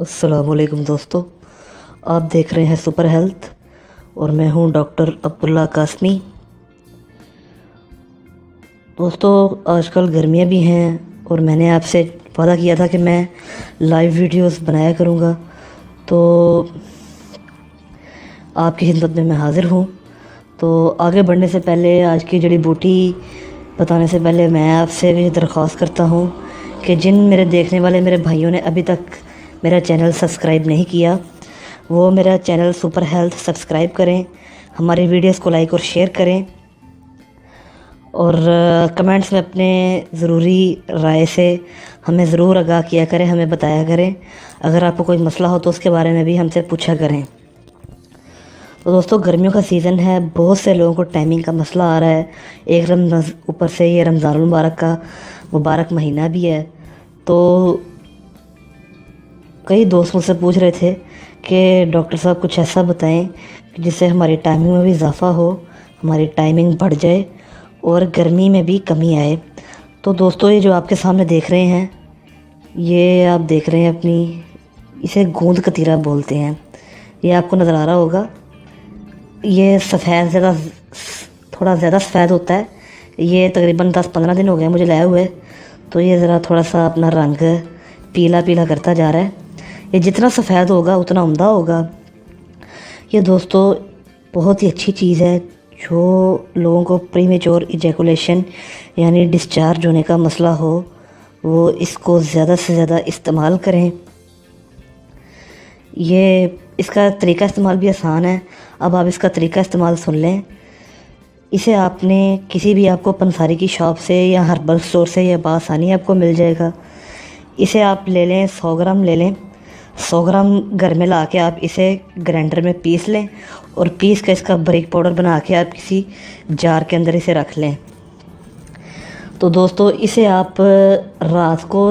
अस्सलामुअलैकुम दोस्तों, आप देख रहे हैं सुपर हेल्थ और मैं हूं डॉक्टर अब्दुल्ला कासमी। दोस्तों, आजकल गर्मियां भी हैं और मैंने आपसे वादा किया था कि मैं लाइव वीडियोस बनाया करूंगा, तो आपकी खिदमत में मैं हाज़िर हूं। तो आगे बढ़ने से पहले, आज की जड़ी बूटी बताने से पहले, मैं आपसे भी दरख्वास्त करता हूं कि जिन मेरे देखने वाले मेरे भाइयों ने अभी तक मेरा चैनल सब्सक्राइब नहीं किया, वो मेरा चैनल सुपर हेल्थ सब्सक्राइब करें, हमारी वीडियोस को लाइक और शेयर करें और कमेंट्स में अपने ज़रूरी राय से हमें ज़रूर आगाह किया करें, हमें बताया करें। अगर आपको कोई मसला हो तो उसके बारे में भी हमसे पूछा करें। तो दोस्तों, गर्मियों का सीज़न है, बहुत से लोगों को टाइमिंग का मसला आ रहा है। एक ऊपर से ये रमज़ानुल मुबारक का मुबारक महीना भी है, तो कई दोस्त मुझसे पूछ रहे थे कि डॉक्टर साहब कुछ ऐसा बताएं कि जिससे हमारी टाइमिंग में भी इजाफ़ा हो, हमारी टाइमिंग बढ़ जाए और गर्मी में भी कमी आए। तो दोस्तों, ये जो आपके सामने देख रहे हैं, ये आप देख रहे हैं इसे गूंद कतीरा बोलते हैं। ये आपको नज़र आ रहा होगा। ये सफ़ेद थोड़ा ज़्यादा सफ़ेद होता है। ये तकरीबन 10-15 दिन हो गए मुझे लाए हुए, तो ये ज़रा थोड़ा सा अपना रंग पीला पीला करता जा रहा है। ये जितना सफ़ेद होगा उतना उम्दा होगा। ये दोस्तों बहुत ही अच्छी चीज़ है जो लोगों को प्रीमेच्योर इजैकुलेशन यानी डिस्चार्ज होने का मसला हो, वो इसको ज़्यादा से ज़्यादा इस्तेमाल करें। इसका तरीका इस्तेमाल भी आसान है। अब आप इसका तरीका इस्तेमाल सुन लें। इसे आपने किसी भी आपको पंसारी की शॉप से या हर्बल स्टोर से या बआसानी आपको मिल जाएगा। इसे आप ले लें, 100 ग्राम ले लें। 100 ग्राम घर में ला के आप इसे ग्राइंडर में पीस लें और पीस कर इसका बारीक पाउडर बना के आप किसी जार के अंदर इसे रख लें। तो दोस्तों, इसे आप रात को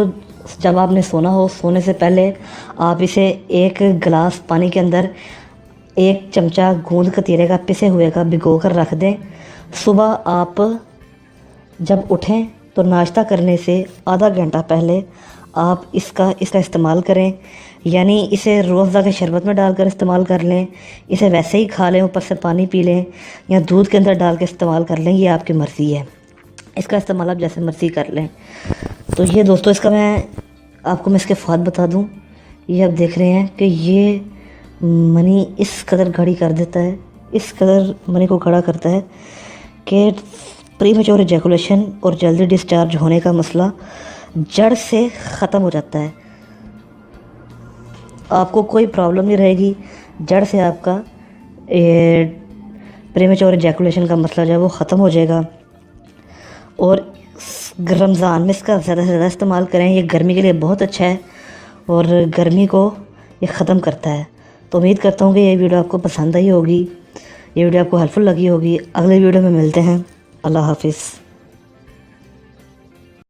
जब आपने सोना हो, सोने से पहले आप इसे एक गिलास पानी के अंदर 1 चमचा गूंद कतीरे का पिसे हुए का भिगो कर रख दें। सुबह आप जब उठें तो नाश्ता करने से आधा घंटा पहले आप इसका इस्तेमाल करें। यानी इसे रोज़ा के शरबत में डालकर इस्तेमाल कर लें, इसे वैसे ही खा लें, ऊपर से पानी पी लें, या दूध के अंदर डाल के इस्तेमाल कर लें। ये आपकी मर्ज़ी है, इसका इस्तेमाल आप जैसे मर्ज़ी कर लें। तो ये दोस्तों, मैं इसके फ़ायदे बता दूं। ये आप देख रहे हैं कि ये मनी इस कदर गाढ़ी कर देता है, इस कदर मनी को गाढ़ा करता है कि प्रीमेच्योर इजैकुलेशन और जल्दी डिस्चार्ज होने का मसला जड़ से ख़त्म हो जाता है। आपको कोई प्रॉब्लम नहीं रहेगी, जड़ से आपका प्रीमेच्योर इजैकुलेशन का मसला जो है वो ख़त्म हो जाएगा। और रमज़ान में इसका ज़्यादा से ज़्यादा इस्तेमाल करें। ये गर्मी के लिए बहुत अच्छा है और गर्मी को ये ख़त्म करता है। तो उम्मीद करता हूँ कि ये वीडियो आपको पसंद आई होगी, ये वीडियो आपको हेल्पफुल लगी होगी। अगले वीडियो में मिलते हैं। अल्लाह हाफिज़।